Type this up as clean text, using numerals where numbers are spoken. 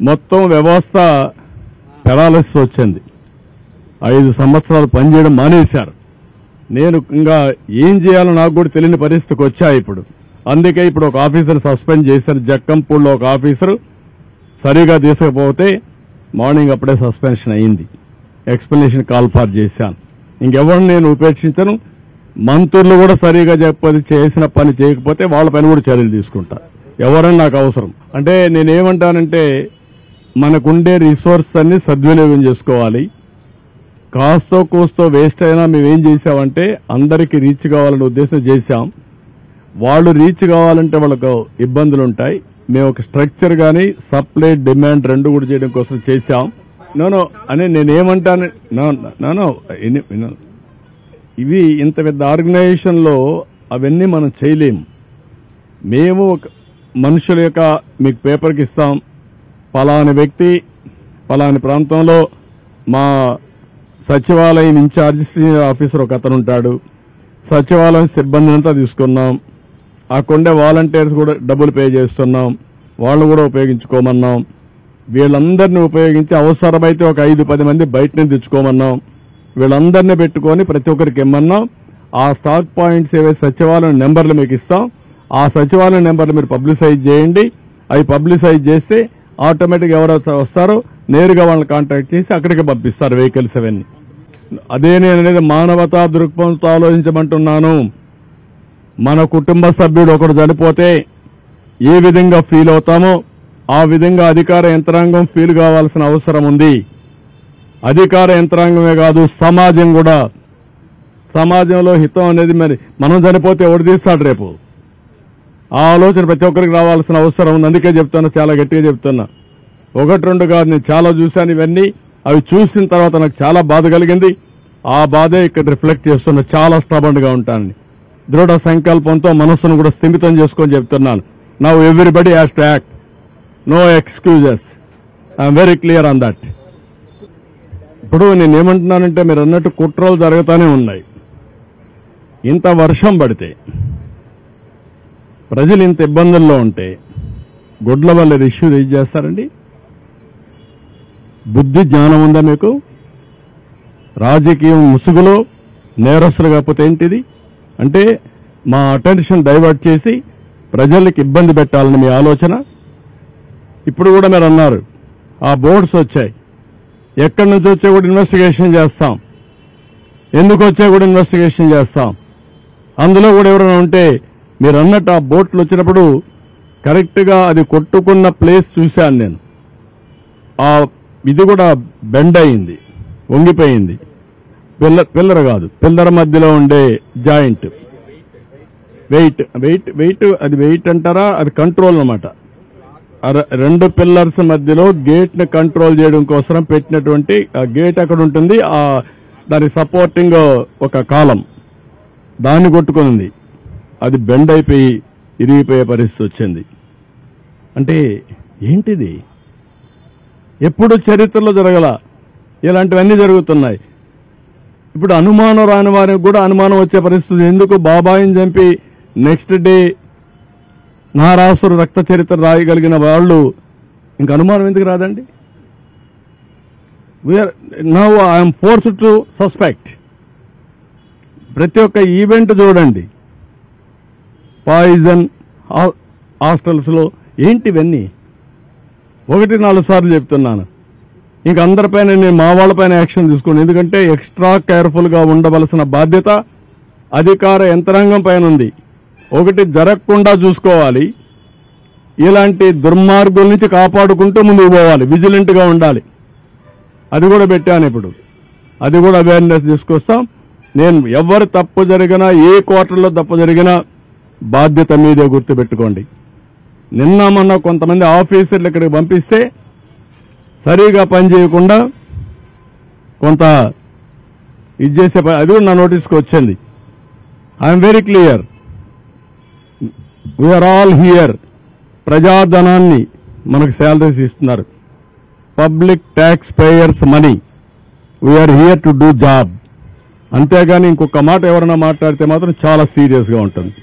మొత్తం వ్యవస్థ పెరాలసిస్ వచ్చింది. 5 సంవత్సరాలు పనిచేయడం మానేశారు. నేను ఇంకా ఏం చేయాలో నాకు కూడా తెలియని పరిస్థితికి వచ్చా ఇప్పుడు. అందుకే ఇప్పుడు ఒక ఆఫీసర్ సస్పెండ్ చేశారు. జక్కంపూడిలో ఒక ఆఫీసరు సరిగా తీసుకపోతే మార్నింగ్ అప్పుడే సస్పెన్షన్ అయింది. ఎక్స్ప్లెనేషన్ కాల్ ఫార్ చేశాను. ఇంకెవరిని నేను ఉపేక్షించను. మంత్రులు కూడా సరిగా చెప్పది చేసిన పని చేయకపోతే వాళ్ళ పైన కూడా చర్యలు తీసుకుంటా. ఎవరని నాకు అవసరం. అంటే నేనేమంటానంటే మనకుండే రిసోర్స్ అన్ని సద్వినియోగం చేసుకోవాలి. కాస్తో కూస్తో వేస్ట్ అయినా మేమేం చేసామంటే అందరికీ రీచ్ కావాలనే ఉద్దేశం చేశాం. వాళ్ళు రీచ్ కావాలంటే వాళ్ళకు ఇబ్బందులు ఉంటాయి. మేము ఒక స్ట్రక్చర్ కానీ సప్లై డిమాండ్ రెండు కూడా చేయడం కోసం చేశాం. నో అని నేనేమంటాను, నో ఇవి ఇంత పెద్ద ఆర్గనైజేషన్లో అవన్నీ మనం చేయలేము. మేము ఒక మనుషుల యొక్క మీకు పేపర్కి ఇస్తాం, పలాని వ్యక్తి పలాని ప్రాంతంలో మా సచివాలయం ఇన్ఛార్జ్ సీనియర్ ఆఫీసర్ ఒక అతను ఉంటాడు. సచివాలయం సిబ్బందిని అంతా తీసుకున్నాం. ఆ కొండే వాలంటీర్స్ కూడా డబ్బులు పే చేస్తున్నాం. వాళ్ళు కూడా ఉపయోగించుకోమన్నాం. వీళ్ళందరినీ ఉపయోగించి అవసరమైతే ఒక 5-10 మంది బయట నుంచి తెచ్చుకోమన్నాం. వీళ్ళందరినీ పెట్టుకొని ప్రతి ఒక్కరికి ఇమ్మన్నాం. ఆ స్టాక్ పాయింట్స్ ఏవైతే సచివాలయం నెంబర్లు మీకు ఇస్తాం, ఆ సచివాలయం నెంబర్లు మీరు పబ్లిసైజ్ చేయండి. అవి పబ్లిసైజ్ చేస్తే ఆటోమేటిక్గా ఎవరైతే వస్తారో నేరుగా వాళ్ళని కాంటాక్ట్ చేసి అక్కడికి పంపిస్తారు వెహికల్స్ అవన్నీ. అదే నేను అనేది మానవతా దృక్పథంతో ఆలోచించమంటున్నాను. మన కుటుంబ సభ్యుడు ఒకడు చనిపోతే ఏ విధంగా ఫీల్ అవుతామో ఆ విధంగా అధికార యంత్రాంగం ఫీల్ కావాల్సిన అవసరం ఉంది. అధికార యంత్రాంగమే కాదు, సమాజం కూడా. సమాజంలో హితం అనేది మరి మనం చనిపోతే ఎవడు తీస్తాడు రేపు? ఆ ఆలోచన ప్రతి ఒక్కరికి రావాల్సిన అవసరం ఉంది. అందుకే చెప్తున్నా, చాలా గట్టిగా చెప్తున్నా. 1-2 కాదు, నేను చాలా చూశాను ఇవన్నీ. అవి చూసిన తర్వాత నాకు చాలా బాధ కలిగింది. ఆ బాధే ఇక్కడ రిఫ్లెక్ట్ చేస్తున్నా. చాలా స్టబర్న్గా ఉంటాను. దృఢ సంకల్పంతో మనస్సును కూడా స్థిమితం చేసుకొని చెప్తున్నాను. Now everybody has to act. No excuses. I'm very clear on that. ఇప్పుడు నేనేమంటున్నానంటే మీరు అన్నట్టు కుట్రలు జరుగుతూనే ఉన్నాయి. ఇంత వర్షం పడితే ప్రజలు ఇంత ఇబ్బందుల్లో ఉంటే గుడ్ల వల్ల ఇష్యూ రేజ్ చేస్తారండి? బుద్ధి జ్ఞానం ఉందా మీకు? రాజకీయం ముసుగులో నేరస్తులు కాకపోతే ఏంటిది? అంటే మా అటెన్షన్ డైవర్ట్ చేసి ప్రజలకు ఇబ్బంది పెట్టాలని మీ ఆలోచన. ఇప్పుడు కూడా మీరు అన్నారు ఆ బోర్డ్స్ వచ్చాయి, ఎక్కడి నుంచి వచ్చా కూడా ఇన్వెస్టిగేషన్ చేస్తాం, ఎందుకు వచ్చా కూడా ఇన్వెస్టిగేషన్ చేస్తాం. అందులో కూడా ఎవరైనా ఉంటే మీరు అన్నట్టు ఆ బోట్లు వచ్చినప్పుడు కరెక్ట్గా అది కొట్టుకున్న ప్లేస్ చూశాను నేను. ఆ ఇది కూడా బెండ్ అయింది, వంగిపోయింది. పిల్లర్ కాదు, పిల్లర్ మధ్యలో ఉండే జాయింట్ వెయిట్ అది వెయిట్ అంటారా? అది కంట్రోల్ అన్నమాట. 2 పిల్లర్స్ మధ్యలో గేట్ ని కంట్రోల్ చేయడం కోసం పెట్టినటువంటి ఆ గేట్ అక్కడ ఉంటుంది. దాని సపోర్టింగ్ ఒక కాలం దాన్ని కొట్టుకుంది. అది బెండ్ అయిపోయి ఇరిగిపోయే పరిస్థితి వచ్చింది. అంటే ఏంటిది? ఎప్పుడు చరిత్రలో జరగల ఇలాంటివన్నీ జరుగుతున్నాయి. ఇప్పుడు అనుమానం రాని వారికి కూడా అనుమానం వచ్చే పరిస్థితి. ఎందుకు? బాబాయిని చంపి నెక్స్ట్ డే నారాసురు రక్త చరిత్ర రాయగలిగిన వాళ్ళు ఇంక అనుమానం ఎందుకు రాదండి? Now I'm forced to suspect. ప్రతి ఒక్క ఈవెంట్ చూడండి, పాయిజన్ హాస్టల్స్లో ఏంటివన్నీ 1-4 సార్లు చెప్తున్నాను. ఇంక అందరిపైన నేను మా వాళ్ళపైన యాక్షన్ తీసుకోండి. ఎందుకంటే ఎక్స్ట్రా కేర్ఫుల్గా ఉండవలసిన బాధ్యత అధికార యంత్రాంగం పైన ఉంది. ఒకటి జరగకుండా చూసుకోవాలి, ఇలాంటి దుర్మార్గుల నుంచి కాపాడుకుంటూ ముందుకు పోవాలి, విజిలెంట్గా ఉండాలి. అది కూడా పెట్టాను. ఇప్పుడు అది కూడా అవేర్నెస్ తీసుకొస్తాం. నేను ఎవరు తప్పు జరిగినా, ఏ క్వార్టర్లో తప్పు జరిగినా బాధ్యత మీదే గుర్తుపెట్టుకోండి. నిన్న మొన్న కొంతమంది ఆఫీసర్లు ఇక్కడికి పంపిస్తే సరిగా పనిచేయకుండా కొంత ఇది చేసే అది కూడా నా నోటీస్కి వచ్చింది. I'm very clear, we're all here. ప్రజాధనాన్ని మనకు శాలరీస్ ఇస్తున్నారు, public tax payers money. We're here to do job. అంతేగాని ఇంకొక మాట ఎవరైనా మాట్లాడితే మాత్రం చాలా సీరియస్గా ఉంటుంది.